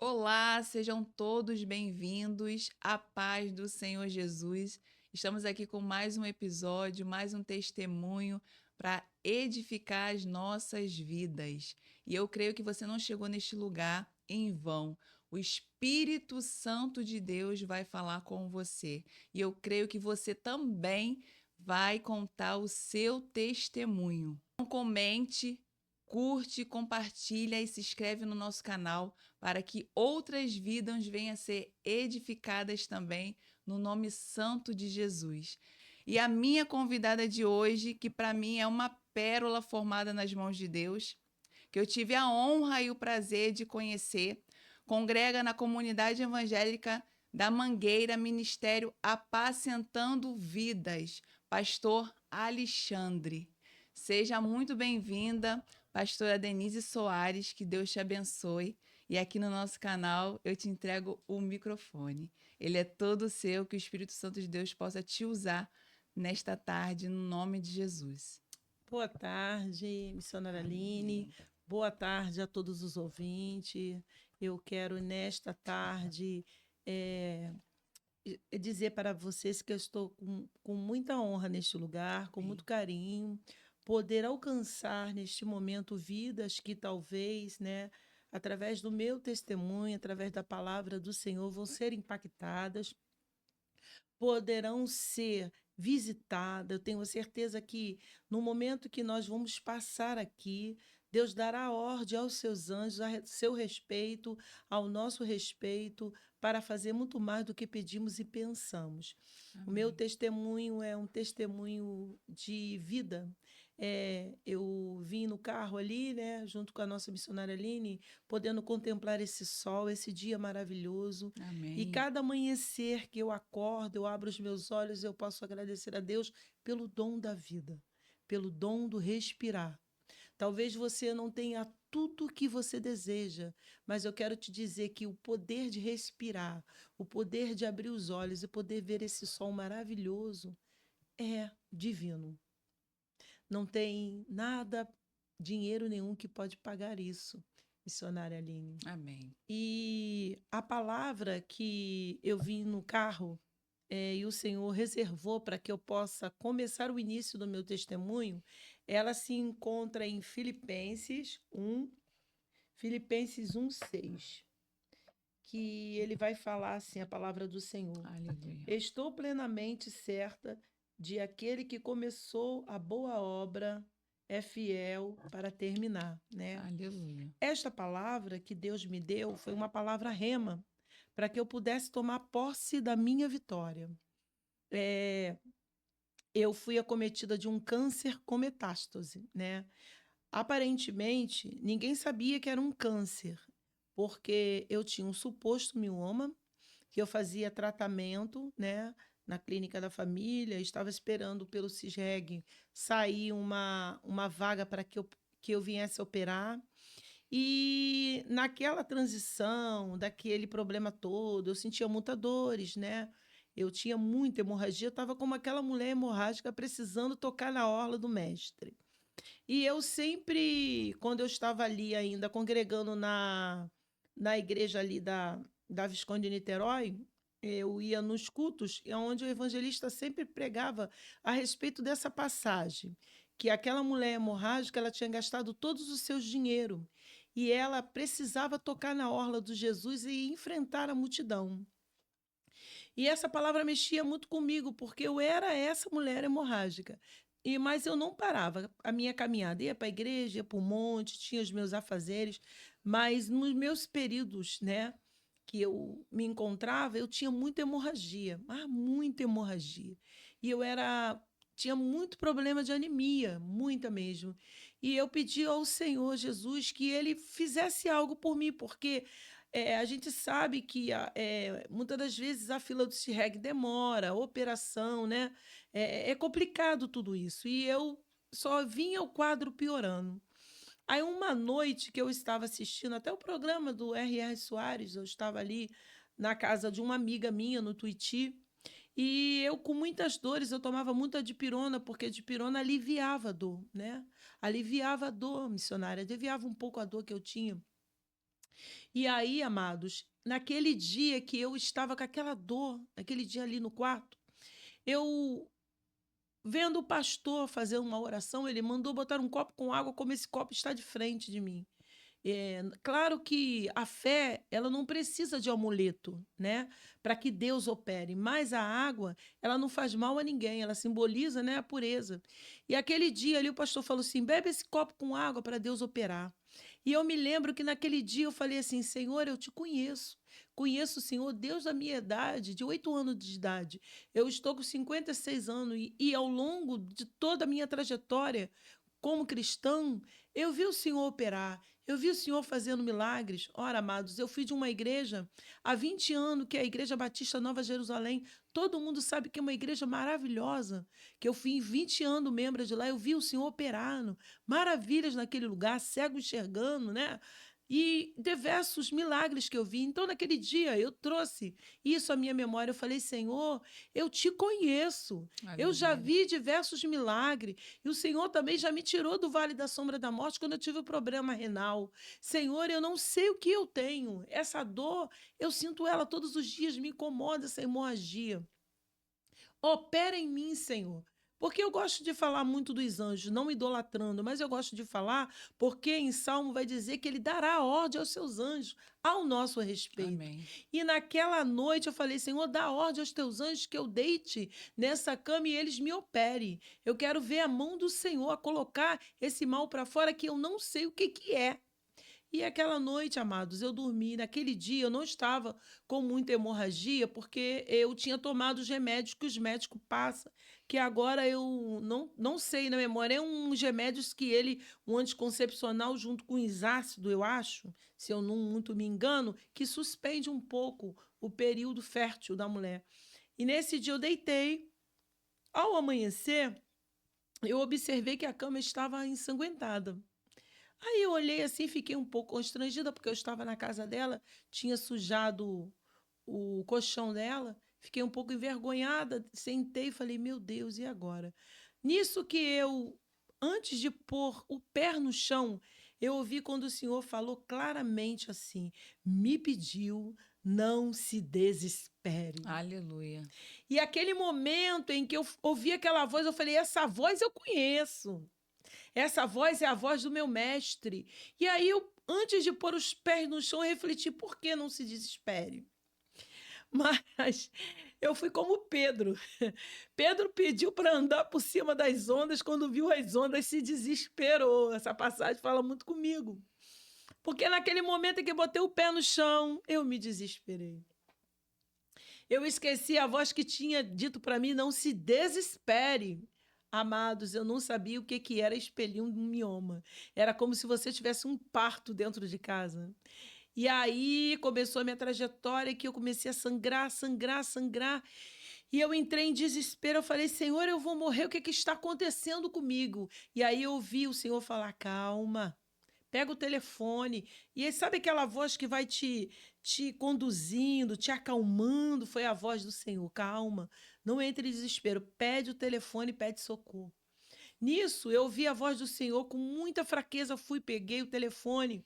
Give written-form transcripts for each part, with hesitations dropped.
Olá, sejam todos bem-vindos à paz do Senhor Jesus. Estamos aqui com mais um episódio, mais um testemunho para edificar as nossas vidas. E eu creio que você não chegou neste lugar em vão. O Espírito Santo de Deus vai falar com você. E eu creio que você também vai contar o seu testemunho. Então, comente, curte, compartilha e se inscreve no nosso canal para que outras vidas venham a ser edificadas também no nome santo de Jesus. E a minha convidada de hoje, que para mim é uma pérola formada nas mãos de Deus, que eu tive a honra e o prazer de conhecer, congrega na comunidade evangélica da Mangueira, Ministério Apacentando Vidas, pastor Alexandre. Seja muito bem-vinda, pastora Denise Soares, que Deus te abençoe. E aqui no nosso canal eu te entrego o microfone. Ele é todo seu, que o Espírito Santo de Deus possa te usar nesta tarde, no nome de Jesus. Boa tarde, missionária Aline. Amém. Boa tarde a todos os ouvintes. Eu quero, nesta tarde, eh, dizer para vocês que eu estou com muita honra neste lugar, com muito Amém. carinho, poder alcançar neste momento vidas que talvez, né, através do meu testemunho, através da palavra do Senhor, vão ser impactadas, poderão ser visitadas. Eu tenho certeza que no momento que nós vamos passar aqui, Deus dará ordem aos seus anjos a seu respeito, ao nosso respeito, para fazer muito mais do que pedimos e pensamos. O meu Amém. testemunho é um testemunho de vida. Eu vim no carro ali, né, junto com a nossa missionária Aline, podendo contemplar esse sol, esse dia maravilhoso. E Amém. cada amanhecer que eu acordo, eu abro os meus olhos, eu posso agradecer a Deus pelo dom da vida, pelo dom do respirar. Talvez você não tenha tudo o que você deseja, mas eu quero te dizer que o poder de respirar, o poder de abrir os olhos e poder ver esse sol maravilhoso é divino. Não tem nada, dinheiro nenhum que pode pagar isso, missionária Aline. Amém. E a palavra que eu vim no carro e o Senhor reservou para que eu possa começar o início do meu testemunho, ela se encontra em Filipenses 1:6, que ele vai falar assim, a palavra do Senhor. Aleluia. Estou plenamente certa de aquele que começou a boa obra é fiel para terminar, né? Aleluia. Esta palavra que Deus me deu foi uma palavra rema para que eu pudesse tomar posse da minha vitória. É, eu fui acometida de um câncer com metástase, né? Aparentemente, ninguém sabia que era um câncer, porque eu tinha um suposto mioma, que eu fazia tratamento, né, na clínica da família, estava esperando pelo CISREG sair uma vaga para que eu viesse operar. E naquela transição, daquele problema todo, eu sentia muitas dores, né? Eu tinha muita hemorragia, eu estava como aquela mulher hemorrágica precisando tocar na orla do mestre. E eu sempre, quando eu estava ali ainda congregando na igreja ali da Visconde de Niterói, eu ia nos cultos, onde o evangelista sempre pregava a respeito dessa passagem, que aquela mulher hemorrágica ela tinha gastado todos os seus dinheiro e ela precisava tocar na orla do Jesus e enfrentar a multidão. E essa palavra mexia muito comigo, porque eu era essa mulher hemorrágica. Mas eu não parava. A minha caminhada ia para a igreja, ia para o monte, tinha os meus afazeres, mas nos meus períodos, né, que eu me encontrava, eu tinha muita hemorragia, muita hemorragia. E eu tinha muito problema de anemia, muita mesmo. E eu pedi ao Senhor Jesus que ele fizesse algo por mim, porque a gente sabe que muitas das vezes a fila do CIRREG demora, a operação, né? É complicado tudo isso. E eu só vinha o quadro piorando. Aí, uma noite que eu estava assistindo até o programa do R.R. Soares, eu estava ali na casa de uma amiga minha, no Tuiuti, e eu, com muitas dores, eu tomava muita dipirona, porque a dipirona aliviava a dor, né? Aliviava a dor, missionária, aliviava um pouco a dor que eu tinha. E aí, amados, naquele dia que eu estava com aquela dor, naquele dia ali no quarto, eu vendo o pastor fazer uma oração, ele mandou botar um copo com água, como esse copo está de frente de mim. Claro que a fé, ela não precisa de amuleto, né, para que Deus opere, mas a água, ela não faz mal a ninguém, ela simboliza, né, a pureza. E aquele dia ali o pastor falou assim: "Bebe esse copo com água para Deus operar". E eu me lembro que naquele dia eu falei assim: "Senhor, eu te conheço. Conheço o Senhor Deus da minha idade, de 8 anos de idade. Eu estou com 56 anos e ao longo de toda a minha trajetória como cristão, eu vi o Senhor operar, eu vi o Senhor fazendo milagres. Ora, amados, eu fui de uma igreja há 20 anos, que é a Igreja Batista Nova Jerusalém. Todo mundo sabe que é uma igreja maravilhosa, que eu fui em 20 anos membro de lá, eu vi o Senhor operando, maravilhas naquele lugar, cego enxergando, né? E diversos milagres que eu vi. Então, naquele dia, eu trouxe isso à minha memória. Eu falei: Senhor, eu te conheço. Eu já Aleluia. vi diversos milagres. E o Senhor também já me tirou do vale da sombra da morte quando eu tive o problema renal. Senhor, eu não sei o que eu tenho. Essa dor, eu sinto ela todos os dias, me incomoda essa hemorragia. Opera em mim, Senhor. Porque eu gosto de falar muito dos anjos, não idolatrando, mas eu gosto de falar porque em Salmo vai dizer que ele dará ordem aos seus anjos ao nosso respeito. Amém. E naquela noite eu falei: Senhor, dá ordem aos teus anjos que eu deite nessa cama e eles me operem. Eu quero ver a mão do Senhor a colocar esse mal para fora que eu não sei o que que é. E aquela noite, amados, eu dormi. Naquele dia eu não estava com muita hemorragia, porque eu tinha tomado os remédios que os médicos passam, que agora eu não sei na memória. É uns remédios que ele, um anticoncepcional junto com isácido, eu acho, se eu não muito me engano, que suspende um pouco o período fértil da mulher. E nesse dia eu deitei. Ao amanhecer, eu observei que a cama estava ensanguentada. Aí eu olhei assim, fiquei um pouco constrangida, porque eu estava na casa dela, tinha sujado o colchão dela, fiquei um pouco envergonhada, sentei e falei: meu Deus, e agora? Nisso que eu, antes de pôr o pé no chão, eu ouvi quando o Senhor falou claramente assim: me pediu, não se desespere. Aleluia. E aquele momento em que eu ouvi aquela voz, eu falei: essa voz eu conheço. Essa voz é a voz do meu mestre. E aí eu, antes de pôr os pés no chão, eu refleti: por que não se desespere? Mas eu fui como Pedro. Pedro pediu para andar por cima das ondas, quando viu as ondas se desesperou. Essa passagem fala muito comigo. Porque naquele momento em que botei o pé no chão, eu me desesperei. Eu esqueci a voz que tinha dito para mim: não se desespere. Amados, eu não sabia o que que era expelir um mioma. Era como se você tivesse um parto dentro de casa. E aí começou a minha trajetória, que eu comecei a sangrar, sangrar, sangrar. E eu entrei em desespero. Eu falei: Senhor, eu vou morrer. O que que está acontecendo comigo? E aí eu ouvi o Senhor falar: calma. Pega o telefone. E aí, sabe aquela voz que vai te conduzindo, te acalmando? Foi a voz do Senhor. Calma, não entre em desespero. Pede o telefone, pede socorro. Nisso, eu ouvi a voz do Senhor com muita fraqueza. Fui, peguei o telefone.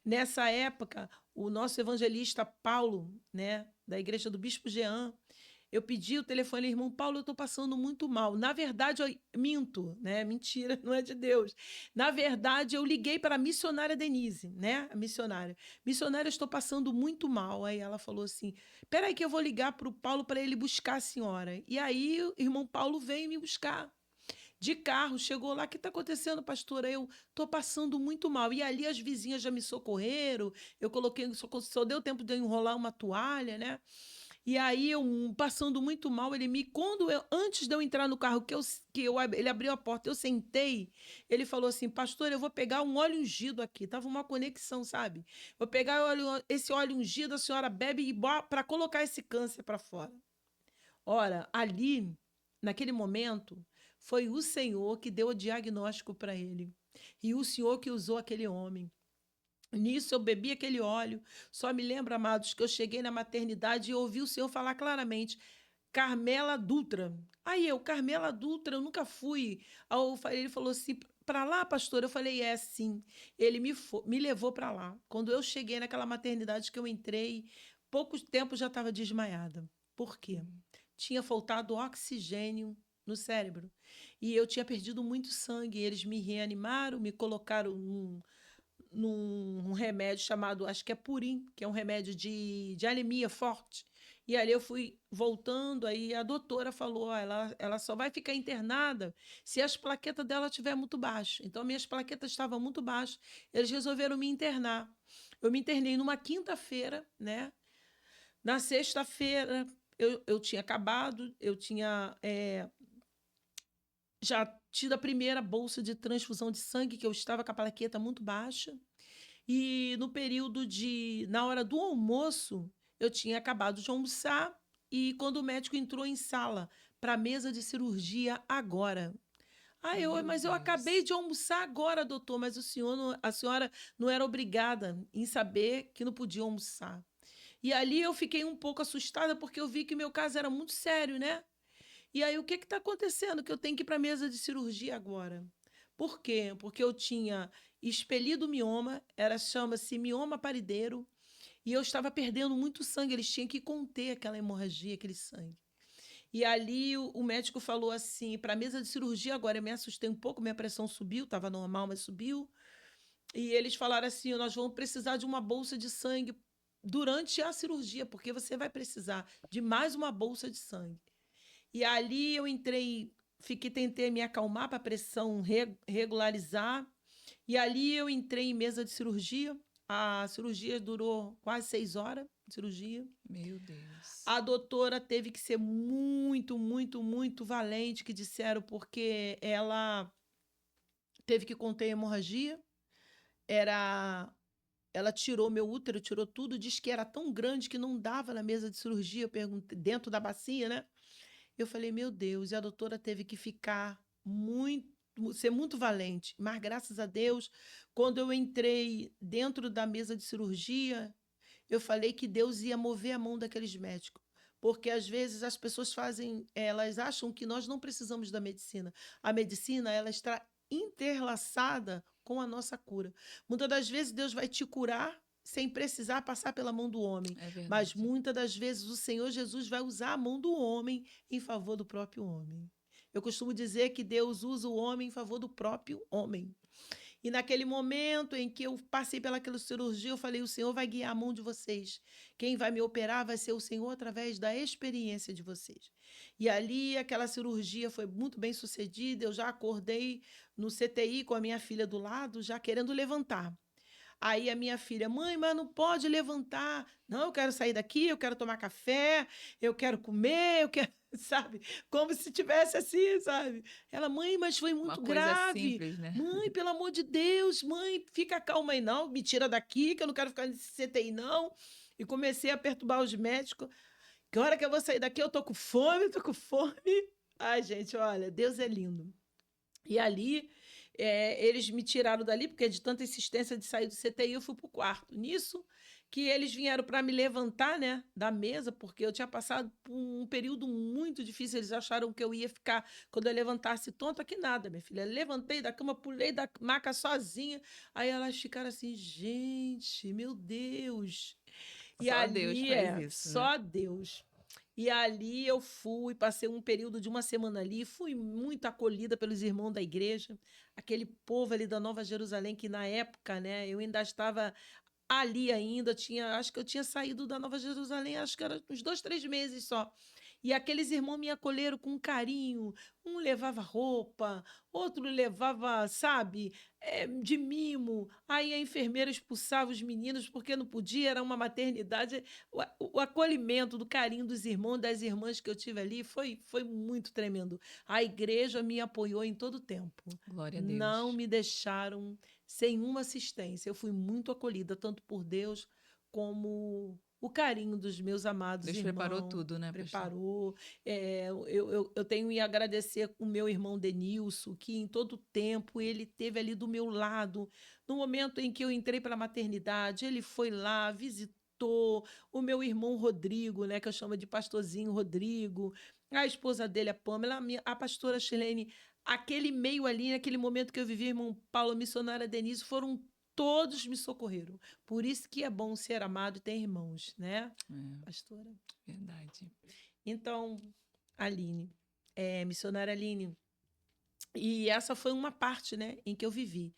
Nessa época, o nosso evangelista Paulo, né, da igreja do Bispo Jean, eu pedi o telefone, irmão Paulo, eu estou passando muito mal. Na verdade, eu minto, né? Mentira, não é de Deus. Na verdade, eu liguei para a missionária Denise, né? A missionária. Missionária, eu estou passando muito mal. Aí ela falou assim: peraí, que eu vou ligar para o Paulo para ele buscar a senhora. E aí, o irmão Paulo veio me buscar. De carro, chegou lá: o que está acontecendo, pastora? Eu estou passando muito mal. E ali as vizinhas já me socorreram. Eu coloquei, só deu tempo de eu enrolar uma toalha, né? E aí eu passando muito mal, quando eu, antes de eu entrar no carro, ele abriu a porta, eu sentei, ele falou assim: pastor, eu vou pegar um óleo ungido aqui. Tava uma conexão, sabe? Vou pegar esse óleo ungido, a senhora bebe para colocar esse câncer para fora. Ora, ali, naquele momento, foi o Senhor que deu o diagnóstico para ele. E o Senhor que usou aquele homem. Nisso eu bebi aquele óleo. Só me lembro, amados, que eu cheguei na maternidade e ouvi o Senhor falar claramente: Carmela Dutra. Carmela Dutra, eu nunca fui. Ele falou assim, para lá, pastor? Eu falei, sim. Ele me levou para lá. Quando eu cheguei naquela maternidade que eu entrei, pouco tempo já estava desmaiada. Por quê? Tinha faltado oxigênio no cérebro. E eu tinha perdido muito sangue. Eles me reanimaram, me colocaram num remédio chamado, acho que é Purim, que é um remédio de anemia forte. E ali eu fui voltando, aí a doutora falou, ela só vai ficar internada se as plaquetas dela estiver muito baixas. Então, minhas plaquetas estavam muito baixas, eles resolveram me internar. Eu me internei numa quinta-feira, né? Na sexta-feira, eu tinha acabado, eu tinha já tido a primeira bolsa de transfusão de sangue, que eu estava com a plaqueta muito baixa. E no período na hora do almoço, eu tinha acabado de almoçar e quando o médico entrou em sala para a mesa de cirurgia agora. Mas eu acabei de almoçar agora, doutor, mas a senhora não era obrigada em saber que não podia almoçar. E ali eu fiquei um pouco assustada porque eu vi que meu caso era muito sério, né? E aí o que está acontecendo? Que eu tenho que ir para a mesa de cirurgia agora. Por quê? Porque eu tinha expelido mioma, chama-se mioma parideiro, e eu estava perdendo muito sangue, eles tinham que conter aquela hemorragia, aquele sangue. E ali o médico falou assim, para a mesa de cirurgia agora, eu me assustei um pouco, minha pressão subiu, estava normal, mas subiu. E eles falaram assim, nós vamos precisar de uma bolsa de sangue durante a cirurgia, porque você vai precisar de mais uma bolsa de sangue. E ali eu entrei, tentei me acalmar para a pressão regularizar. E ali eu entrei em mesa de cirurgia. A cirurgia durou quase 6 horas de cirurgia. Meu Deus. A doutora teve que ser muito, muito, muito valente, que disseram, porque ela teve que conter a hemorragia. Ela tirou meu útero, tirou tudo, disse que era tão grande que não dava na mesa de cirurgia. Eu perguntei, dentro da bacia, né? Eu falei, meu Deus, e a doutora teve que ser muito valente. Mas, graças a Deus, quando eu entrei dentro da mesa de cirurgia, eu falei que Deus ia mover a mão daqueles médicos. Porque, às vezes, as pessoas elas acham que nós não precisamos da medicina. A medicina, ela está interlaçada com a nossa cura. Muitas das vezes, Deus vai te curar sem precisar passar pela mão do homem. É verdade. Mas muitas das vezes o Senhor Jesus vai usar a mão do homem em favor do próprio homem. Eu costumo dizer que Deus usa o homem em favor do próprio homem. E naquele momento em que eu passei pelaquela cirurgia, eu falei, o Senhor vai guiar a mão de vocês. Quem vai me operar vai ser o Senhor através da experiência de vocês. E ali aquela cirurgia foi muito bem sucedida, eu já acordei no CTI com a minha filha do lado, já querendo levantar. Aí a minha filha, mãe, mas não pode levantar. Não, eu quero sair daqui, eu quero tomar café, eu quero comer, eu quero, sabe? Como se tivesse assim, sabe? Ela, mãe, mas foi muito grave. Simples, né? Mãe, pelo amor de Deus, mãe, fica calma aí, não. Me tira daqui, que eu não quero ficar nesse CTI, não. E comecei a perturbar os médicos. Que hora que eu vou sair daqui? Eu tô com fome, tô com fome. Ai, gente, olha, Deus é lindo. E ali eles me tiraram dali, porque de tanta insistência de sair do CTI, eu fui para o quarto. Nisso que eles vieram para me levantar, né, da mesa, porque eu tinha passado por um período muito difícil. Eles acharam que eu ia ficar, quando eu levantasse, tonta que nada, minha filha. Levantei da cama, pulei da maca sozinha. Aí elas ficaram assim, gente, meu Deus. E Só ali Deus faz isso, só Deus. E ali eu fui, passei um período de uma semana ali, fui muito acolhida pelos irmãos da igreja, aquele povo ali da Nova Jerusalém, que na época, né, eu ainda estava ali ainda, acho que eu tinha saído da Nova Jerusalém, acho que era uns 2, 3 meses só. E aqueles irmãos me acolheram com carinho, um levava roupa, outro levava, sabe, de mimo. Aí a enfermeira expulsava os meninos porque não podia, era uma maternidade. O acolhimento, do carinho dos irmãos, das irmãs que eu tive ali foi muito tremendo. A igreja me apoiou em todo o tempo. Glória a Deus. Não me deixaram sem uma assistência. Eu fui muito acolhida, tanto por Deus como o carinho dos meus amados Deus irmãos. preparou tudo, né? Preparou. Eu tenho que agradecer o meu irmão Denilson, que em todo o tempo ele esteve ali do meu lado. No momento em que eu entrei para a maternidade, ele foi lá, visitou, pastor, o meu irmão Rodrigo, né, que eu chamo de pastorzinho Rodrigo, a esposa dele, a Pamela, a pastora Chilene, aquele meio ali, naquele momento que eu vivi, irmão Paulo, a missionária Denise, foram todos me socorreram. Por isso que é bom ser amado e ter irmãos, né, pastora? Verdade. Então, Aline, missionária Aline, e essa foi uma parte, né, em que eu vivi.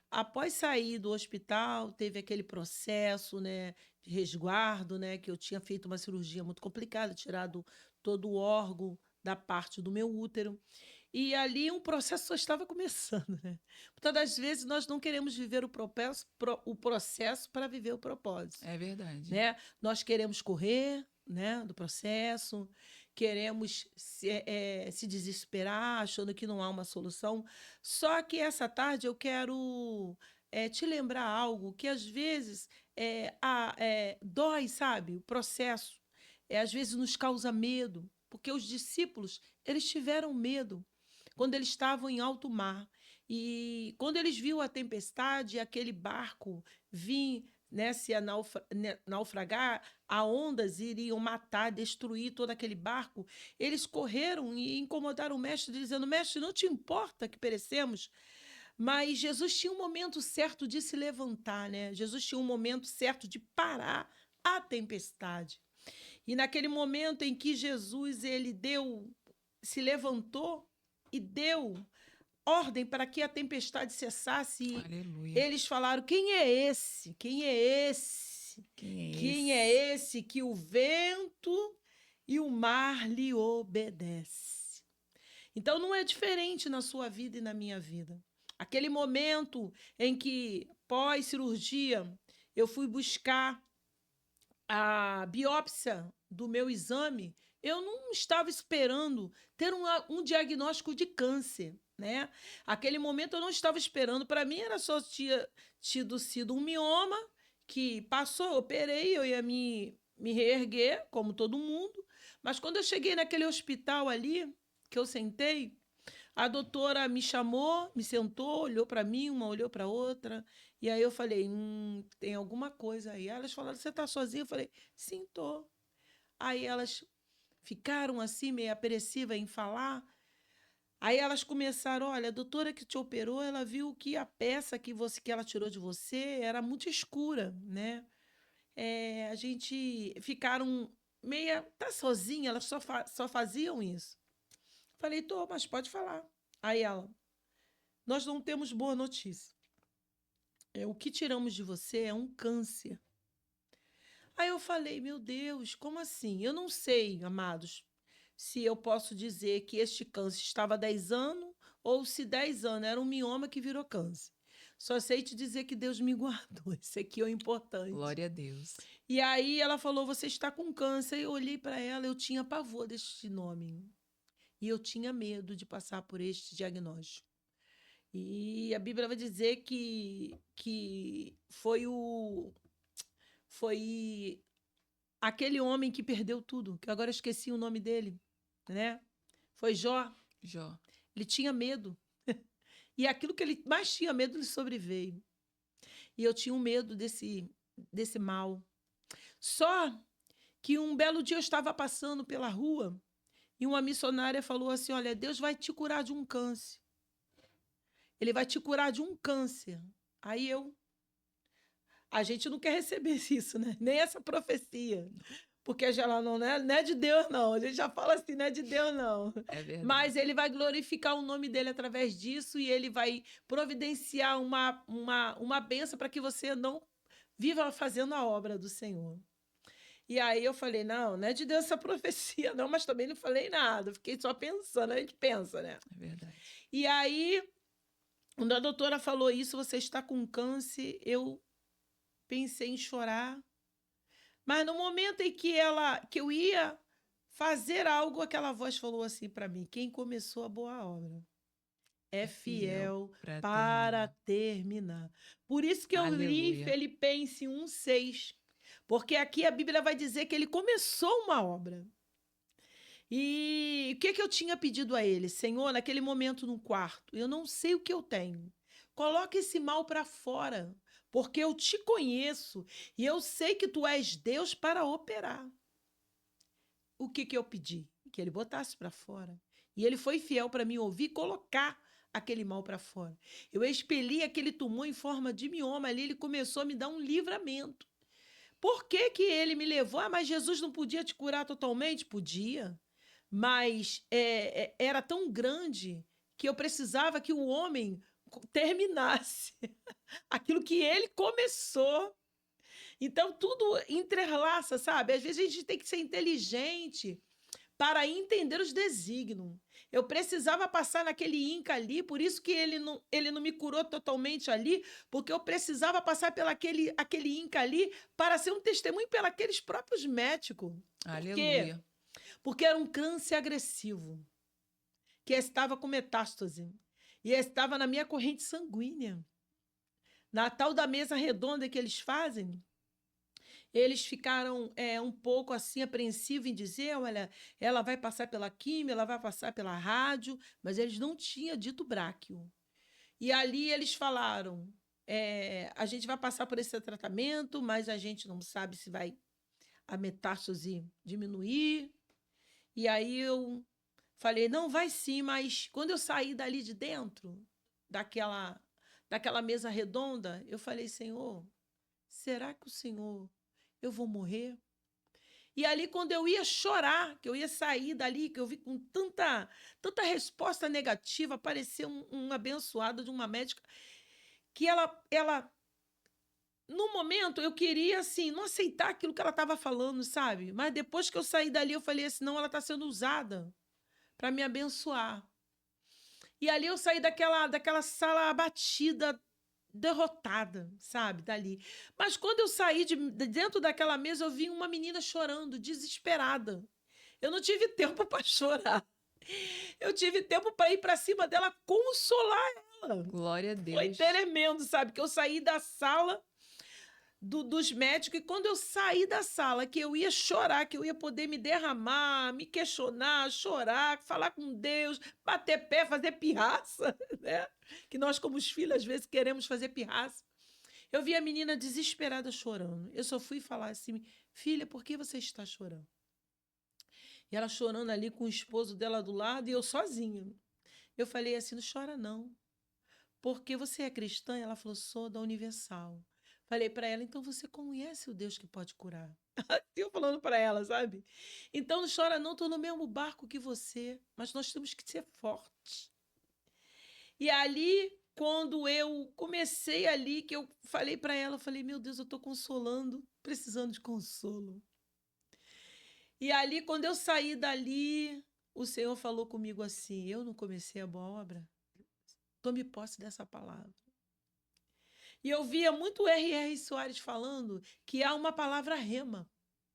Após sair do hospital, teve aquele processo, né, de resguardo, né, que eu tinha feito uma cirurgia muito complicada, tirado todo o órgão da parte do meu útero. E ali um processo só estava começando, né? Muitas das vezes nós não queremos viver o processo para viver o propósito, É verdade. né? Nós queremos correr, né, do processo, queremos se desesperar, achando que não há uma solução. Só que essa tarde eu quero te lembrar algo que às vezes dói, sabe? O processo às vezes nos causa medo, porque os discípulos eles tiveram medo quando eles estavam em alto mar. E quando eles viram a tempestade, aquele barco vir, né, se naufragar, as ondas iriam matar, destruir todo aquele barco, eles correram e incomodaram o mestre, dizendo: mestre, não te importa que perecemos? Mas Jesus tinha um momento certo de se levantar, né? Jesus tinha um momento certo de parar a tempestade. E naquele momento em que Jesus se levantou e deu ordem para que a tempestade cessasse. Aleluia. Eles falaram: quem é esse? Quem é esse? Quem é esse que o vento e o mar lhe obedecem? Então não é diferente na sua vida e na minha vida. Aquele momento em que, pós-cirurgia, eu fui buscar a biópsia do meu exame, eu não estava esperando ter um diagnóstico de câncer, né? Aquele momento eu não estava esperando. Para mim era só tido sido um mioma que passou, eu operei, eu ia me reerguer, como todo mundo. Mas quando eu cheguei naquele hospital ali, que eu sentei, a doutora me chamou, me sentou, olhou para mim, uma olhou para outra, e aí eu falei: tem alguma coisa aí. Elas falaram: você está sozinha? Eu falei: sim, tô. Aí elas ficaram assim, meio apressivas em falar. Aí elas começaram: olha, a doutora que te operou, ela viu que a peça que ela tirou de você era muito escura, né? A gente ficaram meia, tá sozinha, elas só faziam isso. Falei: tô, mas pode falar. Aí ela: nós não temos boa notícia. O que tiramos de você é um câncer. Aí eu falei: meu Deus, como assim? Eu não sei, amados, se eu posso dizer que este câncer estava há 10 anos ou se 10 anos era um mioma que virou câncer. Só sei te dizer que Deus me guardou. Isso aqui é o importante. Glória a Deus. E aí ela falou: você está com câncer. Eu olhei para ela, eu tinha pavor deste nome. E eu tinha medo de passar por este diagnóstico. E a Bíblia vai dizer que foi aquele homem que perdeu tudo, que agora eu esqueci o nome dele, né? Foi Jó. Jó. Ele tinha medo. E aquilo que ele mais tinha medo lhe sobreveio. E eu tinha um medo desse mal. Só que um belo dia eu estava passando pela rua e uma missionária falou assim: olha, Deus vai te curar de um câncer. Ele vai te curar de um câncer. Aí a gente não quer receber isso, né? Nem essa profecia. Porque ela não é de Deus, não. A gente já fala assim: não é de Deus, não. É verdade. Mas ele vai glorificar o nome dele através disso e ele vai providenciar uma bênção para que você não viva fazendo a obra do Senhor. E aí eu falei: não é de Deus essa profecia, não, mas também não falei nada. Fiquei só pensando, a gente pensa, né? É verdade. E aí, quando a doutora falou isso: você está com câncer, eu pensei em chorar. Mas no momento em que eu ia fazer algo, aquela voz falou assim para mim: quem começou a boa obra é fiel para terminar. Por isso que eu li Filipenses 1:6. Porque aqui a Bíblia vai dizer que ele começou uma obra. E o que eu tinha pedido a ele? Senhor, naquele momento no quarto, eu não sei o que eu tenho. Coloca esse mal para fora. porque eu te conheço e eu sei que tu és Deus para operar. O que eu pedi? Que ele botasse para fora. E ele foi fiel para me ouvir e colocar aquele mal para fora. Eu expeli aquele tumor em forma de mioma ali, ele começou a me dar um livramento. Por que que ele me levou? Ah, mas Jesus não podia te curar totalmente? Podia. Mas era tão grande que eu precisava que o homem terminasse aquilo que ele começou. Então, tudo entrelaça, sabe? Às vezes a gente tem que ser inteligente para entender os desígnios. Eu precisava passar naquele Inca ali, por isso que ele não me curou totalmente ali, porque eu precisava passar pelo aquele Inca ali para ser um testemunho pelos próprios médicos. Por quê? Aleluia. Porque era um câncer agressivo, que estava com metástase, e estava na minha corrente sanguínea. Na tal da mesa redonda que eles fazem, eles ficaram um pouco assim apreensivos em dizer, olha, ela vai passar pela químio, ela vai passar pela rádio, mas eles não tinham dito bráquio. E ali eles falaram, a gente vai passar por esse tratamento, mas a gente não sabe se vai a metástase diminuir. E aí eu falei, não, vai sim, mas quando eu saí dali de dentro, daquela mesa redonda, eu falei, Senhor, será que o Senhor, eu vou morrer? E ali, quando eu ia chorar, que eu ia sair dali, que eu vi com tanta resposta negativa, apareceu um abençoado de uma médica, que ela, no momento, eu queria, assim, não aceitar aquilo que ela estava falando, sabe? Mas depois que eu saí dali, eu falei assim, não, ela está sendo usada para me abençoar. E ali eu saí daquela sala abatida, derrotada, sabe, dali. Mas quando eu saí de dentro daquela mesa, eu vi uma menina chorando, desesperada. Eu não tive tempo para chorar. Eu tive tempo para ir para cima dela, consolar ela. Glória a Foi Deus. tremendo, sabe? Que eu saí da sala dos médicos, e quando eu saí da sala, que eu ia chorar, que eu ia poder me derramar, me questionar, chorar, falar com Deus, bater pé, fazer pirraça, né? Que nós, como os filhos, às vezes queremos fazer pirraça. Eu vi a menina desesperada chorando. Eu só fui falar assim, filha, por que você está chorando? E ela chorando ali com o esposo dela do lado e eu sozinha. Eu falei assim, não chora não. Porque você é cristã? Ela falou, sou da Universal. Falei para ela, então você conhece o Deus que pode curar. Eu falando para ela, sabe? Então não chora não, estou no mesmo barco que você, mas nós temos que ser fortes. E ali, quando eu comecei ali, que eu falei para ela, eu falei, meu Deus, eu estou consolando, precisando de consolo. E ali, quando eu saí dali, o Senhor falou comigo assim, eu não comecei a boa obra? Tome posse dessa palavra. E eu via muito R.R. Soares falando que há uma palavra rema,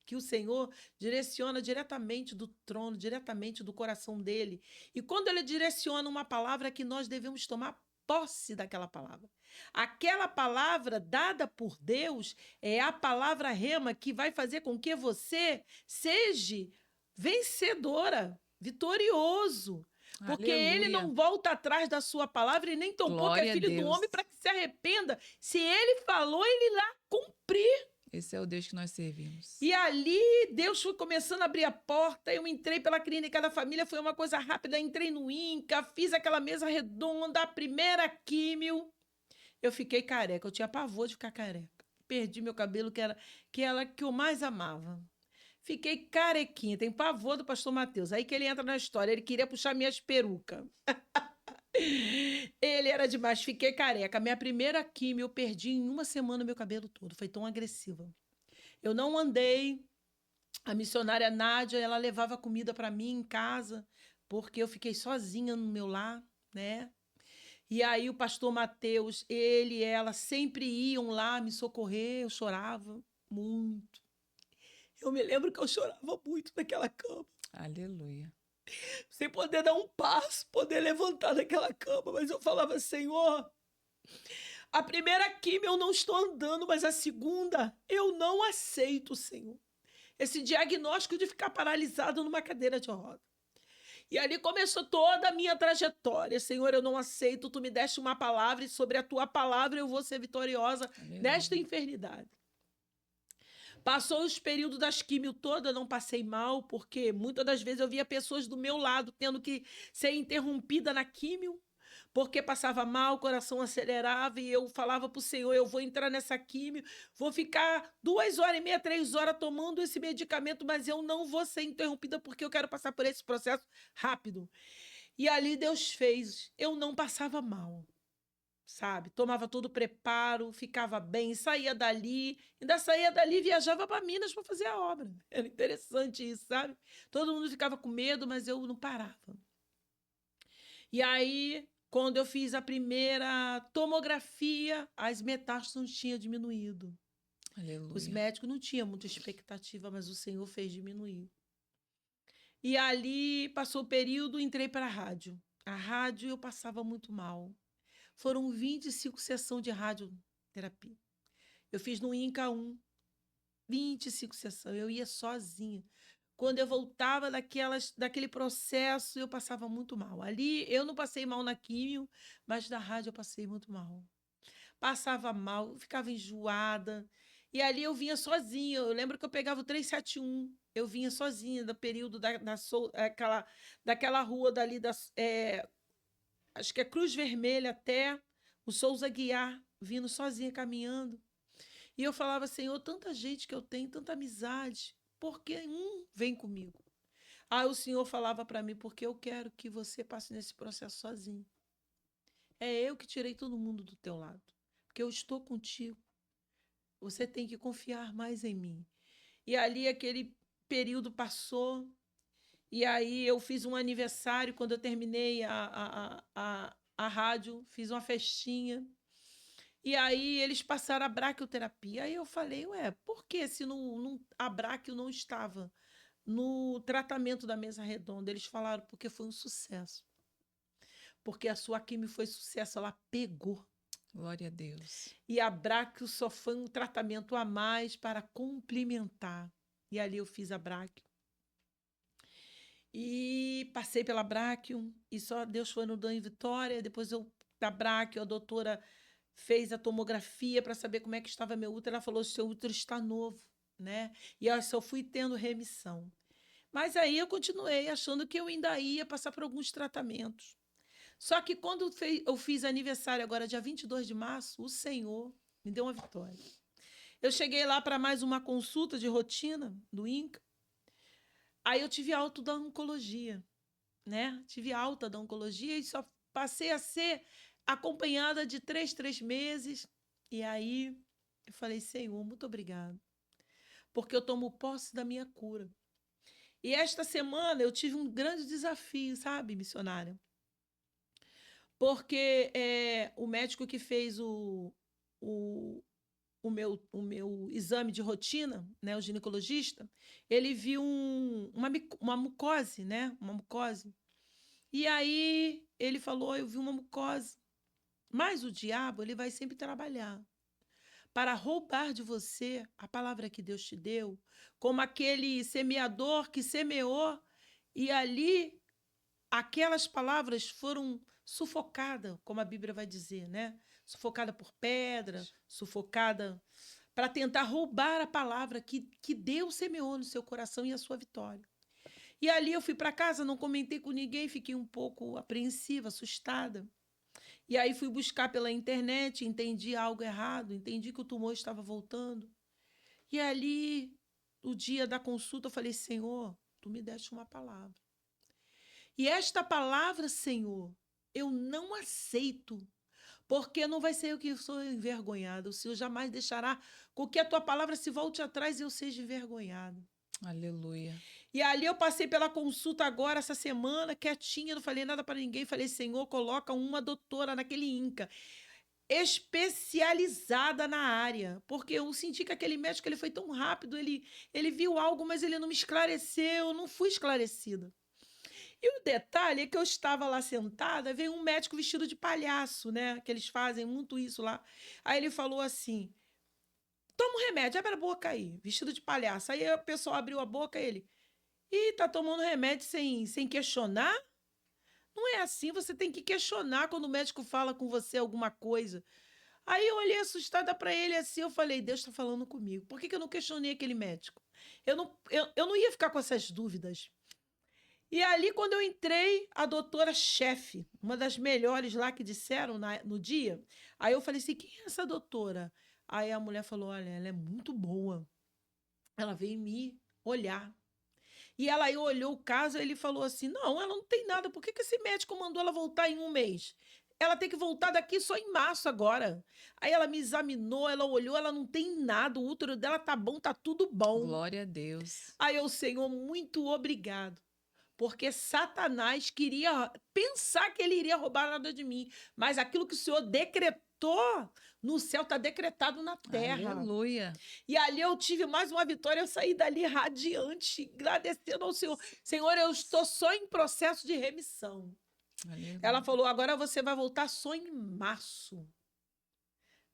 que o Senhor direciona diretamente do trono, diretamente do coração dele. E quando ele direciona uma palavra, que nós devemos tomar posse daquela palavra. Aquela palavra dada por Deus é a palavra rema que vai fazer com que você seja vencedora, vitorioso. Porque ele Aleluia. não volta atrás da sua palavra e nem tampouco Glória é a filho do Deus. homem para que se arrependa. Se ele falou, ele irá cumprir. Esse é o Deus que nós servimos. E ali, Deus foi começando a abrir a porta, eu entrei pela clínica da família, foi uma coisa rápida, entrei no Inca, fiz aquela mesa redonda, a primeira químio. Eu fiquei careca, eu tinha pavor de ficar careca. Perdi meu cabelo, que eu mais amava. Fiquei carequinha, tem pavor do pastor Mateus. Aí que ele entra na história, ele queria puxar minhas perucas. Ele era demais, fiquei careca. Minha primeira químio, eu perdi em uma semana meu cabelo todo, foi tão agressiva. Eu não andei, a missionária Nádia, ela levava comida para mim em casa, porque eu fiquei sozinha no meu lar, né? E aí o pastor Mateus, ele e ela sempre iam lá me socorrer, eu chorava muito. Eu me lembro que eu chorava muito naquela cama. Aleluia. Sem poder dar um passo, poder levantar daquela cama. Mas eu falava, Senhor, a primeira químio eu não estou andando, mas a segunda eu não aceito, Senhor. Esse diagnóstico de ficar paralisado numa cadeira de roda. E ali começou toda a minha trajetória. Senhor, eu não aceito, tu me deste uma palavra e sobre a tua palavra eu vou ser vitoriosa nesta Aleluia. enfermidade. Passou os períodos das químio toda, não passei mal, porque muitas das vezes eu via pessoas do meu lado tendo que ser interrompida na químio, porque passava mal, o coração acelerava e eu falava para o Senhor, eu vou entrar nessa químio, vou ficar 2h30, 3 horas tomando esse medicamento, mas eu não vou ser interrompida porque eu quero passar por esse processo rápido. E ali Deus fez, eu não passava mal, sabe? Tomava todo o preparo, ficava bem, saía dali, ainda saía dali e viajava para Minas para fazer a obra. Era interessante isso, sabe? Todo mundo ficava com medo, mas eu não parava. E aí, quando eu fiz a primeira tomografia, as metástases não tinham diminuído. Os Aleluia. médicos não tinham muita expectativa, mas o Senhor fez diminuir. E ali passou o período, entrei para a rádio. A rádio eu passava muito mal. Foram 25 sessões de radioterapia. Eu fiz no INCA 1, 25 sessões. Eu ia sozinha. Quando eu voltava daquele processo, eu passava muito mal. Ali eu não passei mal na químio, mas na rádio eu passei muito mal. Passava mal, ficava enjoada. E ali eu vinha sozinha. Eu lembro que eu pegava o 371. Eu vinha sozinha do período daquela rua dali, acho que é Cruz Vermelha até o Souza Guiar, vindo sozinha, caminhando. E eu falava, Senhor, tanta gente que eu tenho, tanta amizade, por que vem comigo? Aí o Senhor falava para mim, porque eu quero que você passe nesse processo sozinho. É eu que tirei todo mundo do teu lado, porque eu estou contigo. Você tem que confiar mais em mim. E ali aquele período passou, e aí eu fiz um aniversário, quando eu terminei a rádio, fiz uma festinha, e aí eles passaram a braquioterapia. Aí eu falei, ué, por que se a braquio não estava no tratamento da mesa redonda? Eles falaram, porque foi um sucesso. Porque a sua quimio foi sucesso, ela pegou. Glória a Deus. E a braquio só foi um tratamento a mais para complementar. E ali eu fiz a braquio. E passei pela braquio, e só Deus foi nos dando em vitória. Depois da braquio, a doutora fez a tomografia para saber como é que estava meu útero. Ela falou, seu útero está novo, né? E eu só fui tendo remissão. Mas aí eu continuei achando que eu ainda ia passar por alguns tratamentos. Só que quando eu fiz aniversário agora, dia 22 de março, o Senhor me deu uma vitória. Eu cheguei lá para mais uma consulta de rotina do INCA. Aí eu tive alta da oncologia, né? Tive alta da oncologia e só passei a ser acompanhada de 3 meses. E aí eu falei, Senhor, muito obrigado, porque eu tomo posse da minha cura. E esta semana eu tive um grande desafio, sabe, missionária? Porque o médico que fez o meu exame de rotina, né, o ginecologista, ele viu uma mucose, né? Uma mucose. E aí ele falou, eu vi uma mucose. Mas o diabo, ele vai sempre trabalhar para roubar de você a palavra que Deus te deu, como aquele semeador que semeou, e ali aquelas palavras foram sufocadas, como a Bíblia vai dizer, né? Sufocada por pedra, sufocada para tentar roubar a palavra que Deus semeou no seu coração e a sua vitória. E ali eu fui para casa, não comentei com ninguém, fiquei um pouco apreensiva, assustada. E aí fui buscar pela internet, entendi algo errado, entendi que o tumor estava voltando. E ali, no dia da consulta, eu falei, Senhor, tu me deste uma palavra. E esta palavra, Senhor, eu não aceito, porque não vai ser eu que sou envergonhada. O Senhor jamais deixará com que a tua palavra se volte atrás e eu seja envergonhada. Aleluia. E ali eu passei pela consulta agora, essa semana, quietinha, não falei nada para ninguém. Falei, Senhor, coloca uma doutora naquele INCA, especializada na área. Porque eu senti que aquele médico ele foi tão rápido, ele viu algo, mas ele não me esclareceu, eu não fui esclarecida. E o detalhe é que eu estava lá sentada, veio um médico vestido de palhaço, né? Que eles fazem muito isso lá. Aí ele falou assim, toma um remédio, abre a boca aí, vestido de palhaço. Aí o pessoal abriu a boca, ele... E tá tomando remédio sem questionar? Não é assim, você tem que questionar quando o médico fala com você alguma coisa. Aí eu olhei assustada para ele assim, eu falei, Deus está falando comigo. Por que que eu não questionei aquele médico? Eu não ia ficar com essas dúvidas. E ali, quando eu entrei, a doutora-chefe, uma das melhores lá que disseram no dia, aí eu falei assim, quem é essa doutora? Aí a mulher falou, olha, ela é muito boa. Ela veio me olhar. E ela aí olhou o caso e ele falou assim, não, ela não tem nada. Por que que esse médico mandou ela voltar em um mês? Ela tem que voltar daqui só em março agora. Aí ela me examinou, ela olhou, ela não tem nada, o útero dela tá bom, tá tudo bom. Glória a Deus. Aí eu, Senhor, muito obrigado. Porque Satanás queria pensar que ele iria roubar nada de mim. Mas aquilo que o Senhor decretou no céu está decretado na terra. Aleluia. E ali eu tive mais uma vitória, eu saí dali radiante, agradecendo ao Senhor. Senhor, eu estou só em processo de remissão. Aleluia. Ela falou, agora você vai voltar só em março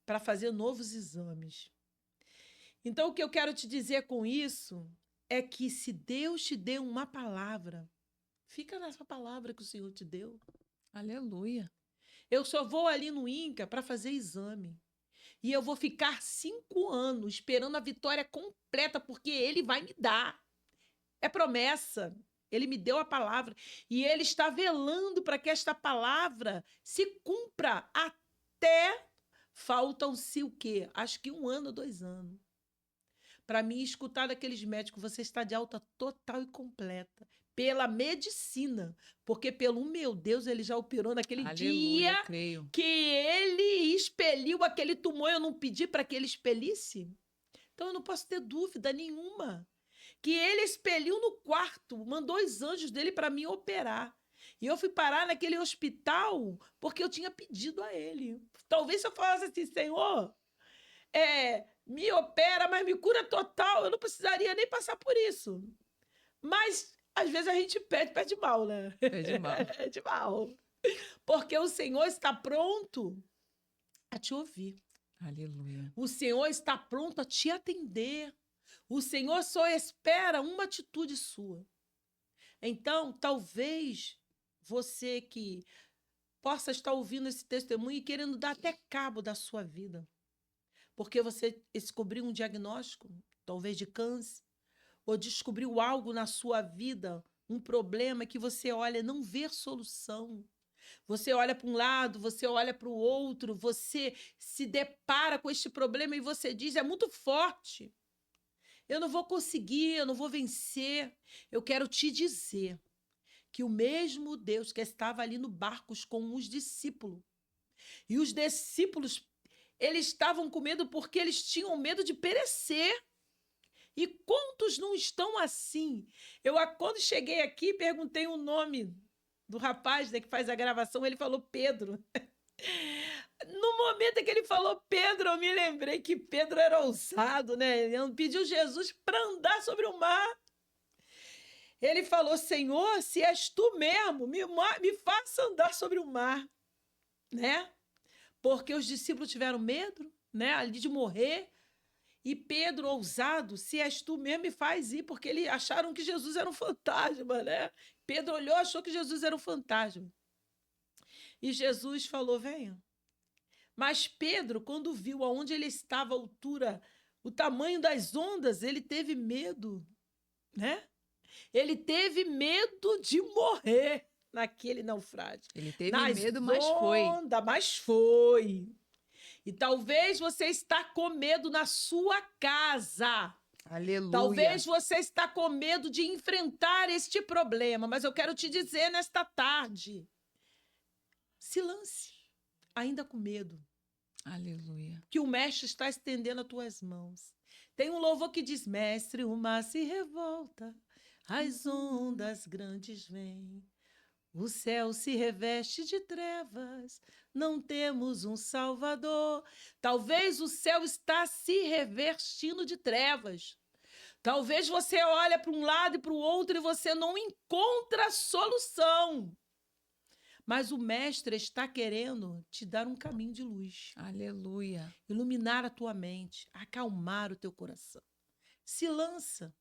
para fazer novos exames. Então, o que eu quero te dizer com isso é que se Deus te deu uma palavra, fica nessa palavra que o Senhor te deu. Aleluia. Eu só vou ali no INCA para fazer exame. E eu vou ficar 5 anos esperando a vitória completa, porque ele vai me dar. É promessa. Ele me deu a palavra. E ele está velando para que esta palavra se cumpra até... Faltam-se o quê? Acho que 1 ano ou 2 anos. Para mim, escutar daqueles médicos, você está de alta total e completa. Pela medicina. Porque pelo meu Deus, ele já operou naquele Aleluia, dia creio. que ele expeliu aquele tumor. Eu não pedi para que ele expelisse? Então, eu não posso ter dúvida nenhuma. Que ele expeliu no quarto, mandou os anjos dele para me operar. E eu fui parar naquele hospital porque eu tinha pedido a ele. Talvez se eu falasse assim, Senhor, me opera, mas me cura total, eu não precisaria nem passar por isso. Mas, às vezes, a gente pede mal, né? Pede mal. Pede mal. Porque o Senhor está pronto a te ouvir. Aleluia. O Senhor está pronto a te atender. O Senhor só espera uma atitude sua. Então, talvez você que possa estar ouvindo esse testemunho e querendo dar até cabo da sua vida. Porque você descobriu um diagnóstico, talvez de câncer, ou descobriu algo na sua vida, um problema que você olha, não vê solução. Você olha para um lado, você olha para o outro, você se depara com este problema e você diz, é muito forte. Eu não vou conseguir, eu não vou vencer. Eu quero te dizer que o mesmo Deus que estava ali no barco com os discípulos, e os discípulos, eles estavam com medo porque eles tinham medo de perecer. E quantos não estão assim? Eu, quando cheguei aqui, perguntei o nome do rapaz, né, que faz a gravação, ele falou Pedro. No momento em que ele falou Pedro, eu me lembrei que Pedro era ousado, né? Ele pediu Jesus para andar sobre o mar. Ele falou, Senhor, se és tu mesmo, me faça andar sobre o mar, né? Porque os discípulos tiveram medo, né, ali de morrer. E Pedro, ousado, se és tu mesmo, me faz ir, porque eles acharam que Jesus era um fantasma, né? Pedro olhou, achou que Jesus era um fantasma. E Jesus falou, venha. Mas Pedro, quando viu aonde ele estava, a altura, o tamanho das ondas, ele teve medo, né? Ele teve medo de morrer naquele naufrágio. Ele teve medo, mas foi. Mas foi. E talvez você está com medo na sua casa. Aleluia. Talvez você está com medo de enfrentar este problema, mas eu quero te dizer nesta tarde, se lance, ainda com medo. Aleluia. Que o mestre está estendendo as tuas mãos. Tem um louvor que diz, mestre, o mar se revolta, as ondas grandes vêm. O céu se reveste de trevas, não temos um Salvador. Talvez o céu está se revestindo de trevas. Talvez você olhe para um lado e para o outro e você não encontra solução. Mas o mestre está querendo te dar um caminho de luz. Aleluia. Iluminar a tua mente, acalmar o teu coração. Se lança.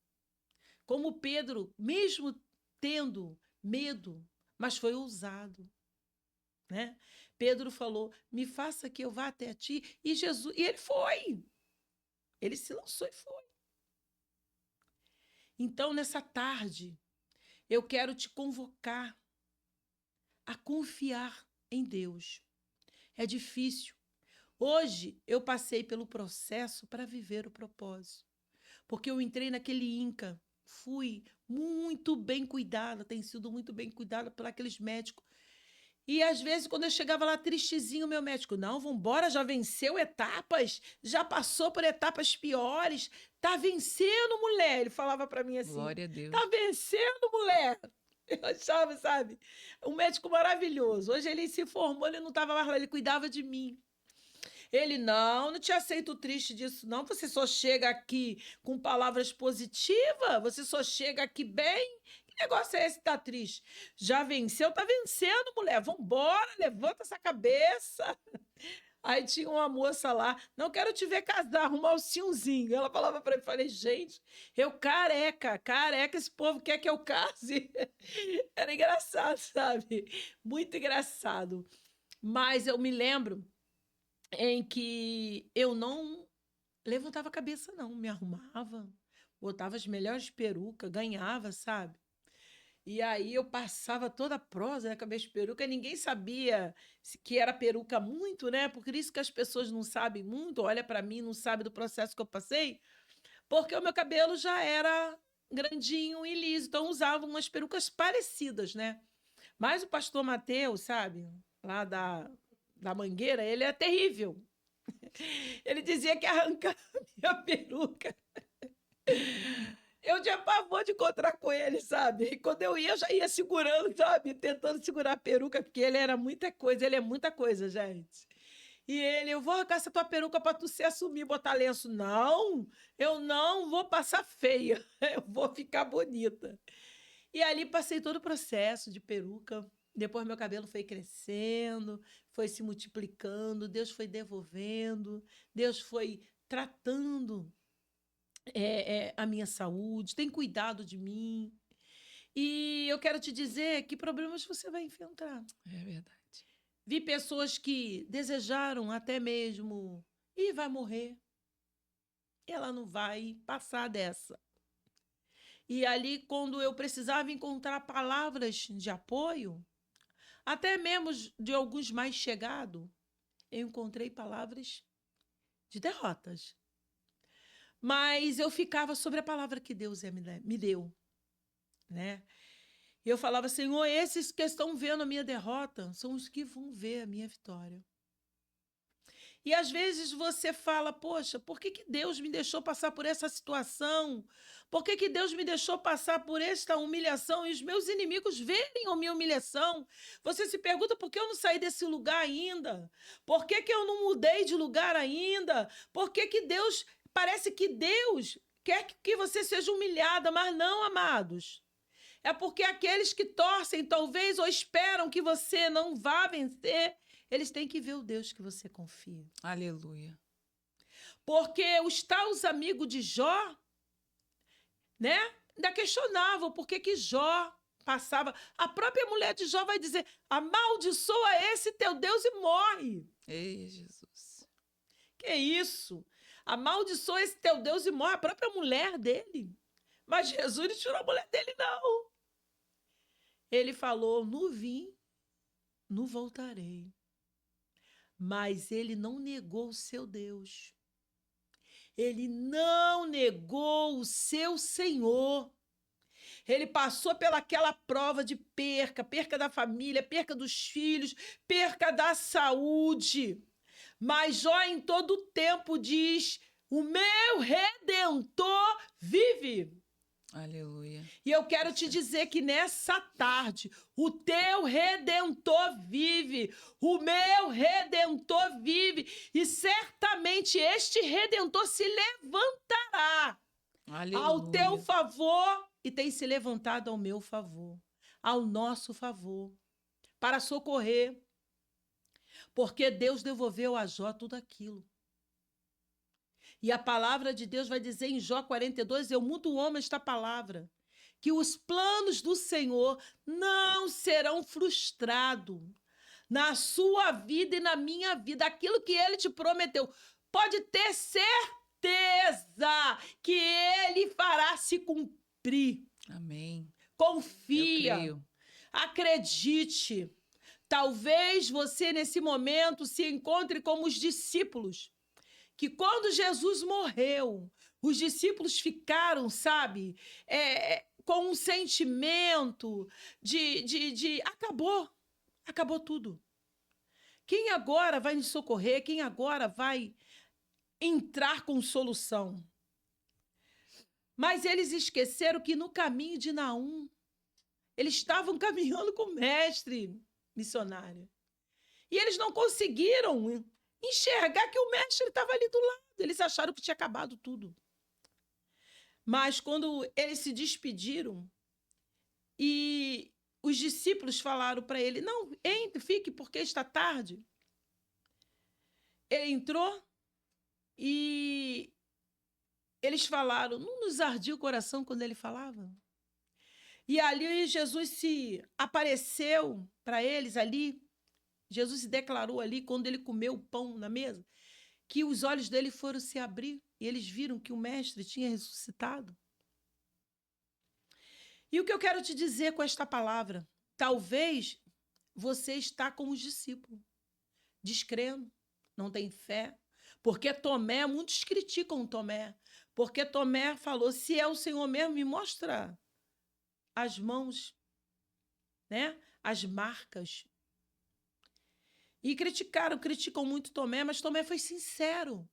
Como Pedro, mesmo tendo medo, mas foi ousado, né? Pedro falou: "Me faça que eu vá até ti". E Jesus, e ele foi. Ele se lançou e foi. Então, nessa tarde, eu quero te convocar a confiar em Deus. É difícil. Hoje eu passei pelo processo para viver o propósito, porque eu entrei naquele INCA, fui muito bem cuidada, tenho sido muito bem cuidada por aqueles médicos. E às vezes, quando eu chegava lá tristezinho, o meu médico, não, vambora, já venceu etapas, já passou por etapas piores, tá vencendo, mulher. Ele falava para mim assim, Glória a Deus. tá vencendo, mulher. Eu achava, sabe, um médico maravilhoso. Hoje ele se formou, ele não estava mais lá, ele cuidava de mim. Ele, não te aceito triste disso, não. Você só chega aqui com palavras positivas, você só chega aqui bem. Que negócio é esse que tá triste? Já venceu, tá vencendo, mulher. Vambora, levanta essa cabeça. Aí tinha uma moça lá, não quero te ver casar, arrumar o sionzinho. Ela falava para mim, falei, gente, eu careca, esse povo quer que eu case. Era engraçado, sabe? Muito engraçado. Mas eu me lembro em que eu não levantava a cabeça, não, me arrumava, botava as melhores perucas, ganhava, sabe? E aí eu passava toda a prosa, né, com a minha peruca, e ninguém sabia que era peruca muito, né? Por isso que as pessoas não sabem muito, olha para mim, não sabe do processo que eu passei, porque o meu cabelo já era grandinho e liso, então usava umas perucas parecidas, né? Mas o pastor Mateus, sabe, lá da Mangueira, ele é terrível. Ele dizia que ia arrancar a minha peruca. Eu tinha pavor de encontrar com ele, sabe? E quando eu ia, eu já ia segurando, sabe? Tentando segurar a peruca, porque ele era muita coisa, ele é muita coisa, gente. E ele, eu vou arrancar essa tua peruca para tu se assumir, botar lenço. Não, eu não vou passar feia, eu vou ficar bonita. E ali passei todo o processo de peruca. Depois meu cabelo foi crescendo, foi se multiplicando, Deus foi devolvendo, Deus foi tratando a minha saúde, tem cuidado de mim. E eu quero te dizer que problemas você vai enfrentar. É verdade. Vi pessoas que desejaram até mesmo, e vai morrer. Ela não vai passar dessa. E ali, quando eu precisava encontrar palavras de apoio, até mesmo de alguns mais chegados, eu encontrei palavras de derrotas. Mas eu ficava sobre a palavra que Deus me deu, né? E eu falava, Senhor, esses que estão vendo a minha derrota são os que vão ver a minha vitória. E às vezes você fala, poxa, por que Deus me deixou passar por essa situação? Por que Deus me deixou passar por esta humilhação e os meus inimigos verem a minha humilhação? Você se pergunta por que eu não saí desse lugar ainda? Por que eu não mudei de lugar ainda? Por que Deus, parece que Deus quer que você seja humilhada, mas não, amados. É porque aqueles que torcem, talvez, ou esperam que você não vá vencer, eles têm que ver o Deus que você confia. Aleluia. Porque os tais amigos de Jó, né, ainda questionavam por que Jó passava. A própria mulher de Jó vai dizer, amaldiçoa esse teu Deus e morre. Ei, Jesus. Que isso? Amaldiçoa esse teu Deus e morre. A própria mulher dele. Mas Jesus não tirou a mulher dele, não. Ele falou, no vim, no voltarei. Mas ele não negou o seu Deus. Ele não negou o seu Senhor. Ele passou pelaquela prova de perca da família, perca dos filhos, perca da saúde. Mas Jó em todo tempo diz, o meu Redentor vive. Aleluia. E eu quero te dizer que nessa tarde, o teu Redentor vive, o meu Redentor vive, e certamente este Redentor se levantará ao teu favor e tem se levantado ao meu favor, ao nosso favor, para socorrer, porque Deus devolveu a Jó tudo aquilo. E a palavra de Deus vai dizer em Jó 42, eu muito amo esta palavra, que os planos do Senhor não serão frustrados na sua vida e na minha vida. Aquilo que ele te prometeu, pode ter certeza que ele fará se cumprir. Amém. Confia, Eu creio. acredite. Talvez você, nesse momento, se encontre como os discípulos, que quando Jesus morreu, os discípulos ficaram, sabe, com um sentimento de acabou tudo. Quem agora vai nos socorrer? Quem agora vai entrar com solução? Mas eles esqueceram que no caminho de Naum, eles estavam caminhando com o mestre missionário. E eles não conseguiram enxergar que o mestre estava ali do lado. Eles acharam que tinha acabado tudo. Mas quando eles se despediram e os discípulos falaram para ele, não, entre, fique, porque está tarde. Ele entrou e eles falaram, não nos ardia o coração quando ele falava? E ali Jesus se apareceu para eles ali, Jesus se declarou ali, quando ele comeu o pão na mesa, que os olhos dele foram se abrir e eles viram que o mestre tinha ressuscitado. E o que eu quero te dizer com esta palavra? Talvez você está como os discípulos, descrendo, não tem fé. Porque Tomé, muitos criticam Tomé, porque Tomé falou, se é o Senhor mesmo, me mostra as mãos, né? As marcas. E criticam muito Tomé, mas Tomé foi sincero.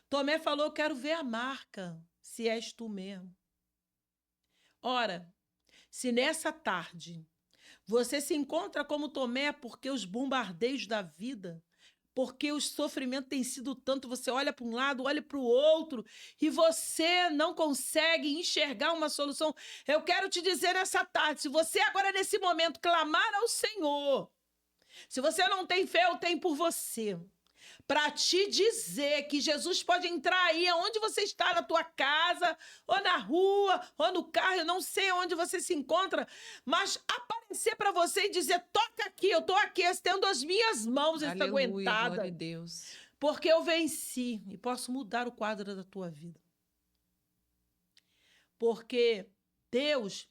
Tomé falou, eu quero ver a marca, se és tu mesmo. Ora, se nessa tarde você se encontra como Tomé porque os bombardeios da vida, porque o sofrimento tem sido tanto, você olha para um lado, olha para o outro, e você não consegue enxergar uma solução. Eu quero te dizer nessa tarde, se você agora nesse momento clamar ao Senhor, se você não tem fé, eu tenho por você, para te dizer que Jesus pode entrar aí aonde você está, na tua casa, ou na rua, ou no carro, eu não sei onde você se encontra, mas aparecer para você e dizer, toca aqui, eu estou aqui, estendo as minhas mãos ensanguentadas. Glória a Deus. Porque eu venci e posso mudar o quadro da tua vida. Porque Deus,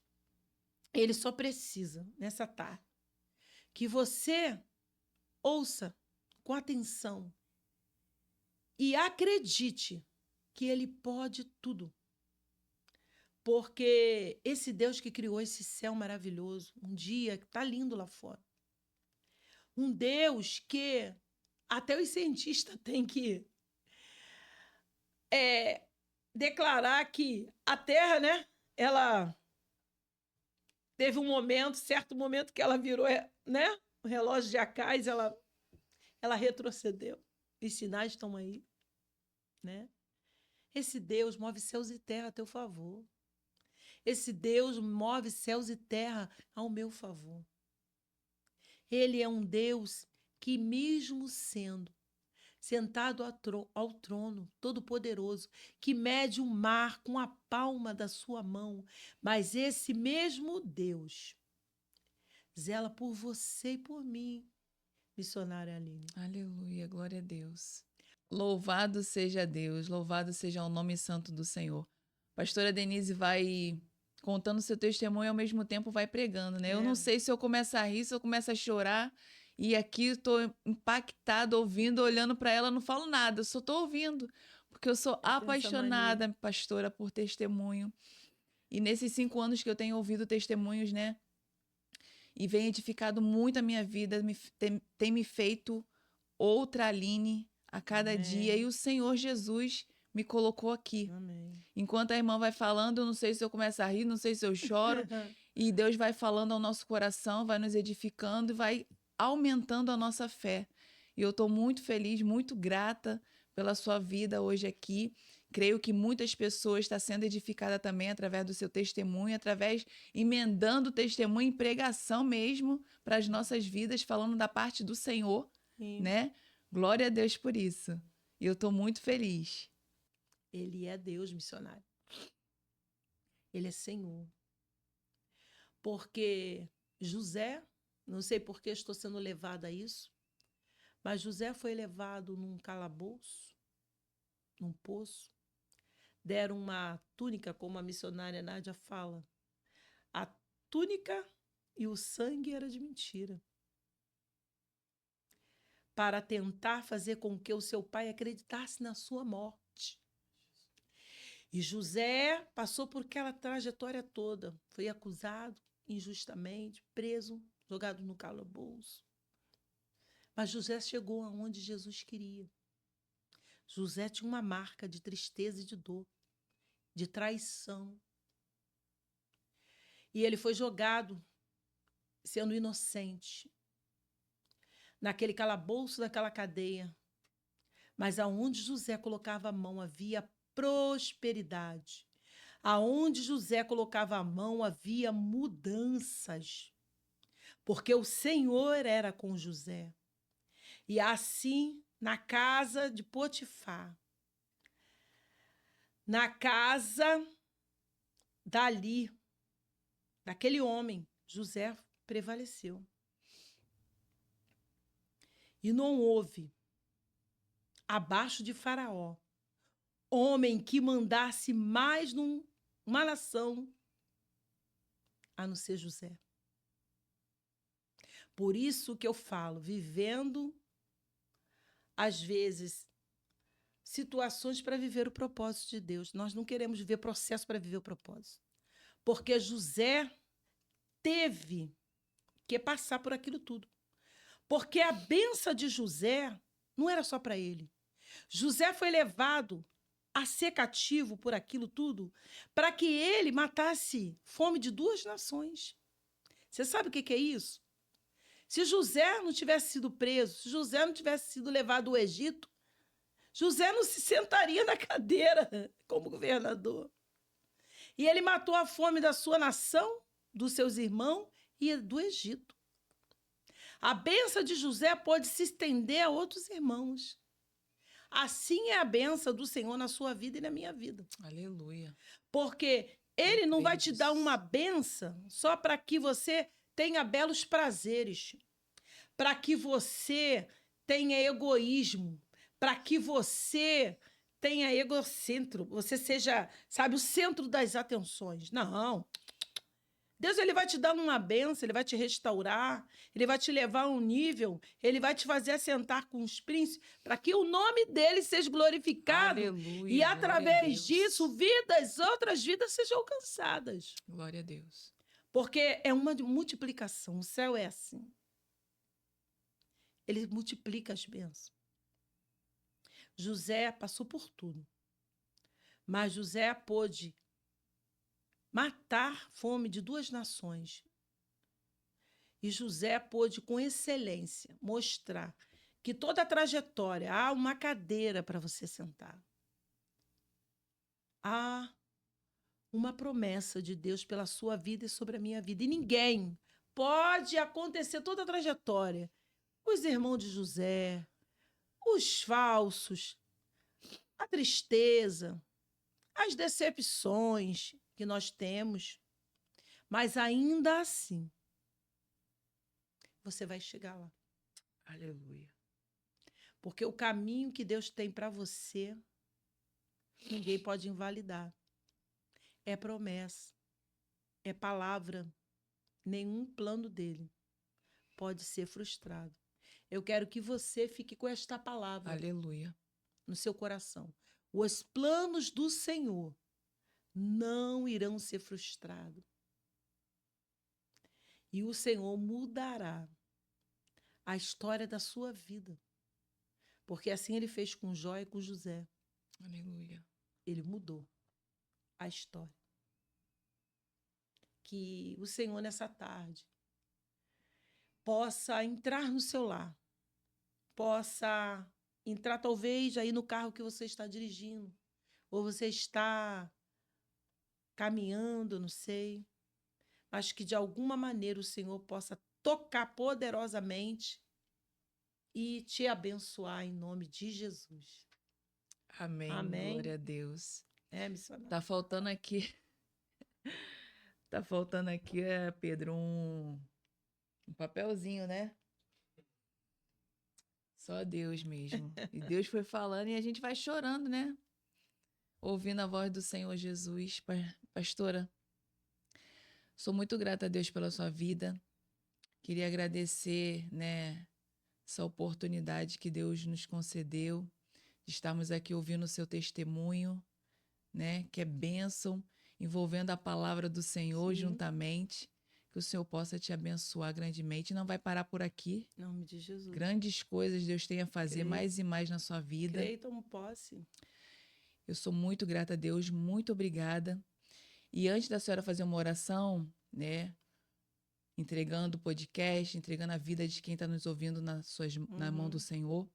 ele só precisa, nessa tarde, que você ouça com atenção e acredite que ele pode tudo. Porque esse Deus que criou esse céu maravilhoso, um dia que está lindo lá fora, um Deus que até os cientistas têm que declarar que a Terra, né, ela teve um momento, certo momento que ela virou, né, o relógio de Acais, ela retrocedeu. Os sinais estão aí, né? Esse Deus move céus e terra a teu favor. Esse Deus move céus e terra ao meu favor. Ele é um Deus que, mesmo sendo sentado ao trono, todo-poderoso, que mede o mar com a palma da sua mão, mas esse mesmo Deus zela por você e por mim, missionária Aline. Aleluia, glória a Deus. Louvado seja Deus, louvado seja o nome santo do Senhor. Pastora Denise vai contando seu testemunho e ao mesmo tempo vai pregando, né? Eu não sei se eu começo a rir, se eu começo a chorar, e aqui estou impactada, ouvindo, olhando para ela, não falo nada, eu só estou ouvindo, porque eu sou apaixonada, pastora, por testemunho. E nesses 5 anos que eu tenho ouvido testemunhos, né? E vem edificado muito a minha vida, tem me feito outra Aline a cada dia. E o Senhor Jesus me colocou aqui. Amém. Enquanto a irmã vai falando, eu não sei se eu começo a rir, não sei se eu choro. E Deus vai falando ao nosso coração, vai nos edificando e vai aumentando a nossa fé. E eu estou muito feliz, muito grata pela sua vida hoje aqui. Creio que muitas pessoas estão sendo edificadas também através do seu testemunho, emendando o testemunho em pregação mesmo para as nossas vidas, falando da parte do Senhor, né? Glória a Deus por isso. E eu estou muito feliz. Ele é Deus, missionário. Ele é Senhor. Porque José, não sei por que estou sendo levada a isso, mas José foi levado num calabouço, num poço. Deram uma túnica, como a missionária Nádia fala. A túnica e o sangue era de mentira. Para tentar fazer com que o seu pai acreditasse na sua morte. E José passou por aquela trajetória toda. Foi acusado injustamente, preso, jogado no calabouço. Mas José chegou aonde Jesus queria. José tinha uma marca de tristeza e de dor, de traição. E ele foi jogado, sendo inocente, naquele calabouço daquela cadeia. Mas aonde José colocava a mão havia prosperidade. Aonde José colocava a mão havia mudanças. Porque o Senhor era com José. E assim, na casa de Potifar, na casa dali, daquele homem, José prevaleceu. E não houve, abaixo de Faraó, homem que mandasse mais numa nação a não ser José. Por isso que eu falo, vivendo, às vezes, situações para viver o propósito de Deus. Nós não queremos viver processo para viver o propósito. Porque José teve que passar por aquilo tudo. Porque a bênção de José não era só para ele. José foi levado a ser cativo por aquilo tudo para que ele matasse fome de 2 nações. Você sabe o que é isso? Se José não tivesse sido preso, se José não tivesse sido levado ao Egito, José não se sentaria na cadeira como governador. E ele matou a fome da sua nação, dos seus irmãos e do Egito. A bênção de José pode se estender a outros irmãos. Assim é a bênção do Senhor na sua vida e na minha vida. Aleluia. Porque ele não vai te dar uma bênção só para que você tenha belos prazeres, para que você tenha egoísmo, para que você tenha egocentro, você seja, sabe, o centro das atenções. Não. Deus, ele vai te dar uma bênção, ele vai te restaurar, ele vai te levar a um nível, ele vai te fazer assentar com os príncipes, para que o nome dele seja glorificado. Aleluia, e através glória a Deus. disso, outras vidas sejam alcançadas. Glória a Deus. Porque é uma multiplicação, o céu é assim. Ele multiplica as bênçãos. José passou por tudo, mas José pôde matar fome de 2 nações. E José pôde, com excelência, mostrar que toda a trajetória há uma cadeira para você sentar. Há uma promessa de Deus pela sua vida e sobre a minha vida. E ninguém pode acontecer toda a trajetória. Os irmãos de José, os falsos, a tristeza, as decepções que nós temos, mas ainda assim, você vai chegar lá. Aleluia. Porque o caminho que Deus tem para você, ninguém pode invalidar. É promessa, é palavra. Nenhum plano dele pode ser frustrado. Eu quero que você fique com esta palavra. Aleluia. No seu coração. Os planos do Senhor não irão ser frustrados. E o Senhor mudará a história da sua vida. Porque assim ele fez com Jó e com José. Aleluia. Ele mudou a história. Que o Senhor, nessa tarde, possa entrar no seu lar, possa entrar talvez aí no carro que você está dirigindo, ou você está caminhando, não sei, mas que de alguma maneira o Senhor possa tocar poderosamente e te abençoar em nome de Jesus. Amém. Amém. Glória a Deus. Missionária. Tá faltando aqui, Pedro, um papelzinho, né? Só Deus mesmo. E Deus foi falando e a gente vai chorando, né? Ouvindo a voz do Senhor Jesus. Pastora, sou muito grata a Deus pela sua vida. Queria agradecer, né, essa oportunidade que Deus nos concedeu de estarmos aqui ouvindo o seu testemunho, né, que é bênção, envolvendo a palavra do Senhor Sim. juntamente. Que o Senhor possa te abençoar grandemente. Não vai parar por aqui. Em nome de Jesus. Grandes coisas Deus tem a fazer, Creio. mais e mais na sua vida. Creio e tomo posse. Eu sou muito grata a Deus, muito obrigada. E antes da senhora fazer uma oração, né, entregando o podcast, entregando a vida de quem está nos ouvindo na mão do Senhor,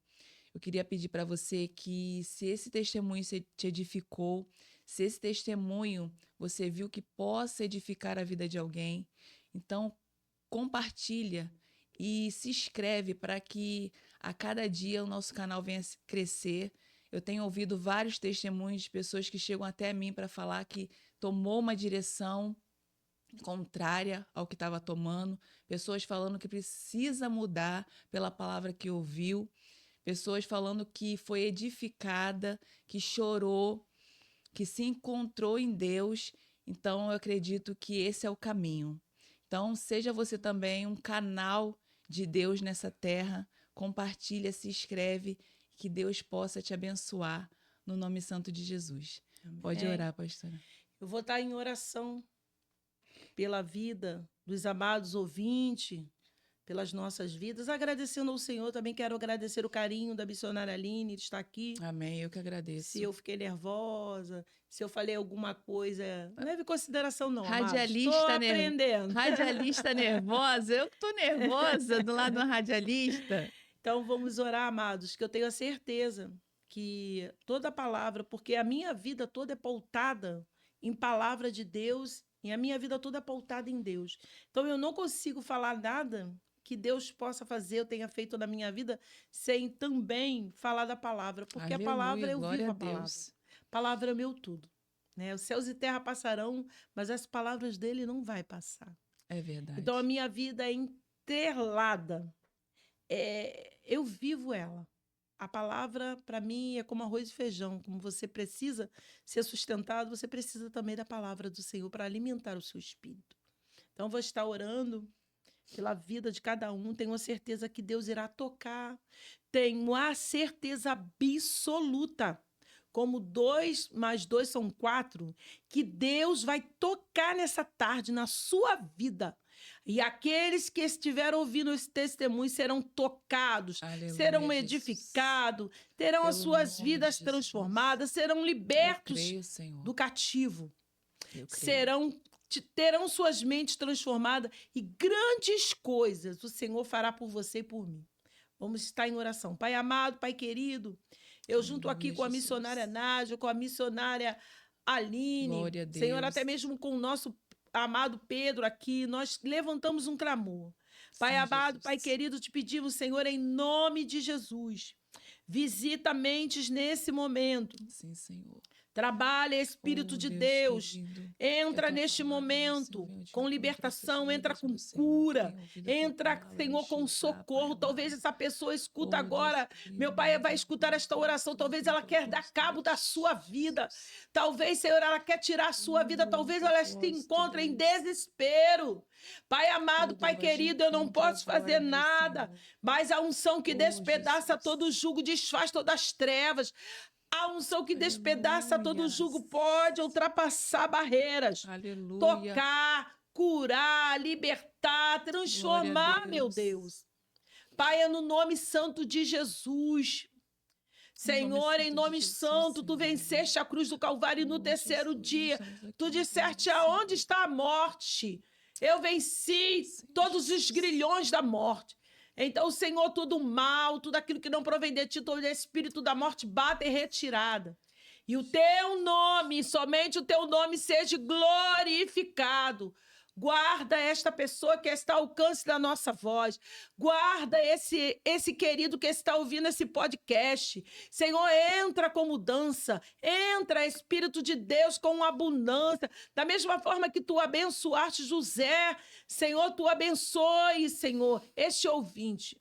eu queria pedir para você que, se esse testemunho te edificou, se esse testemunho você viu que possa edificar a vida de alguém, então compartilha e se inscreve para que a cada dia o nosso canal venha crescer. Eu tenho ouvido vários testemunhos de pessoas que chegam até mim para falar que tomou uma direção contrária ao que estava tomando, pessoas falando que precisa mudar pela palavra que ouviu, pessoas falando que foi edificada, que chorou, que se encontrou em Deus. Então, eu acredito que esse é o caminho. Então, seja você também um canal de Deus nessa terra, compartilha, se inscreve, que Deus possa te abençoar no nome santo de Jesus. Amém. Pode orar, pastora. Eu vou estar em oração pela vida dos amados ouvintes, pelas nossas vidas, agradecendo ao Senhor. Também quero agradecer o carinho da missionária Aline de estar aqui. Amém, eu que agradeço. Se eu fiquei nervosa, se eu falei alguma coisa, não leve em consideração não, Radialista, estou aprendendo. Radialista nervosa, eu que estou nervosa do lado do radialista. Então vamos orar, amados, que eu tenho a certeza que toda palavra, porque a minha vida toda é pautada em palavra de Deus, e a minha vida toda é pautada em Deus. Então eu não consigo falar nada que Deus possa fazer, eu tenha feito na minha vida, sem também falar da palavra, porque Aleluia, a palavra, eu glória vivo a a palavra. Deus. A palavra é meu tudo. Né? Os céus e terra passarão, mas as palavras dele não vai passar. É verdade. Então a minha vida é enterrada. Eu vivo ela. A palavra, para mim, é como arroz e feijão. Como você precisa ser sustentado, você precisa também da palavra do Senhor para alimentar o seu espírito. Então, vou estar orando pela vida de cada um. Tenho a certeza que Deus irá tocar. Tenho a certeza absoluta, como 2 mais 2 são 4, que Deus vai tocar nessa tarde na sua vida. E aqueles que estiveram ouvindo esse testemunho serão tocados, Aleluia, serão Jesus. edificados, terão as Pelo suas nome vidas de Jesus. transformadas, serão libertos Eu creio, Senhor. do cativo, Eu creio. terão suas mentes transformadas e grandes coisas o Senhor fará por você e por mim. Vamos estar em oração. Pai amado, Pai querido, eu junto aqui com a Jesus. missionária Nádia, com a missionária Aline, Glória a Deus. Senhor, até mesmo com o nosso amado Pedro aqui, nós levantamos um clamor. Pai Sim, amado, Jesus. Pai querido, te pedimos, Senhor, em nome de Jesus, visita mentes nesse momento. Sim, Senhor. Trabalha, Espírito Oh, de Deus. querido. Entra É tua neste palavra, momento Senhor, venha de com encontro a libertação, essas entra vidas com do Senhor, cura, tenha ouvido a tua entra, palavra, Senhor, com chutar, socorro. Pai Talvez amado. essa pessoa escuta Oh, agora, Deus meu querido, Pai vai misericórdia, escutar esta oração. Talvez ela quer dar cabo da sua vida. Talvez, Senhor, ela quer tirar a sua vida. Talvez ela se encontre em desespero. Pai amado, Pai querido, eu não posso fazer nada, mas a unção que Oh, despedaça Jesus. todo jugo, desfaz todas as trevas. A unção que despedaça todo Aleluia. jugo pode ultrapassar barreiras, Aleluia. tocar, curar, libertar, transformar, Glória a meu Deus. Pai, é no nome santo de Jesus. Senhor, em nome santo, tu venceste a cruz do Calvário e no terceiro dia, tu disseste aonde está a morte. Eu venci todos os grilhões da morte. Então, Senhor, todo mal, tudo aquilo que não provém de ti, todo espírito da morte bata em retirada. E o teu nome, somente o teu nome seja glorificado. Guarda esta pessoa que está ao alcance da nossa voz. Guarda esse querido que está ouvindo esse podcast. Senhor, entra com mudança. Entra, Espírito de Deus, com abundância. Da mesma forma que tu abençoaste José, Senhor, tu abençoe, Senhor, este ouvinte.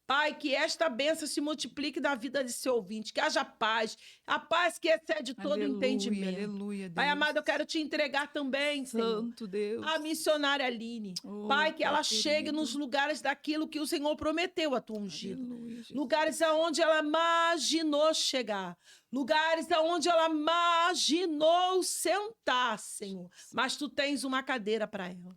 Pai, que esta bênção se multiplique na vida desse ouvinte, que haja paz, a paz que excede todo entendimento. Aleluia, Pai Deus. amado, eu quero te entregar também, Senhor, Santo Deus. a missionária Aline. Oh, Pai, que ela Pai chegue querido. nos lugares daquilo que o Senhor prometeu a tua ungida. Aleluia, Jesus. Lugares aonde ela imaginou chegar. Lugares aonde ela imaginou sentar, Senhor. Mas tu tens uma cadeira para ela.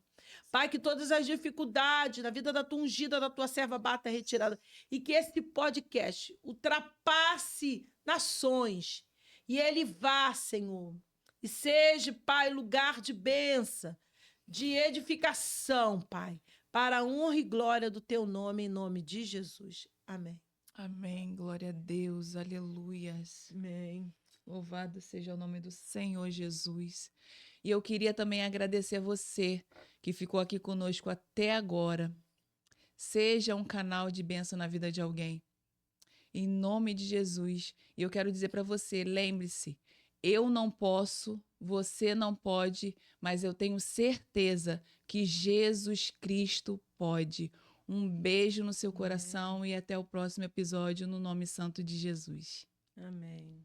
Pai, que todas as dificuldades na vida da tua ungida, da tua serva, bata retirada. E que esse podcast ultrapasse nações. E ele vá, Senhor. E seja, Pai, lugar de bênção, de edificação, Pai. Para a honra e glória do teu nome, em nome de Jesus. Amém. Amém. Glória a Deus. Aleluias. Amém. Louvado seja o nome do Senhor Jesus. E eu queria também agradecer a você que ficou aqui conosco até agora. Seja um canal de bênção na vida de alguém. Em nome de Jesus. E eu quero dizer para você, lembre-se, eu não posso, você não pode, mas eu tenho certeza que Jesus Cristo pode. Um beijo no seu coração e até o próximo episódio no nome santo de Jesus. Amém.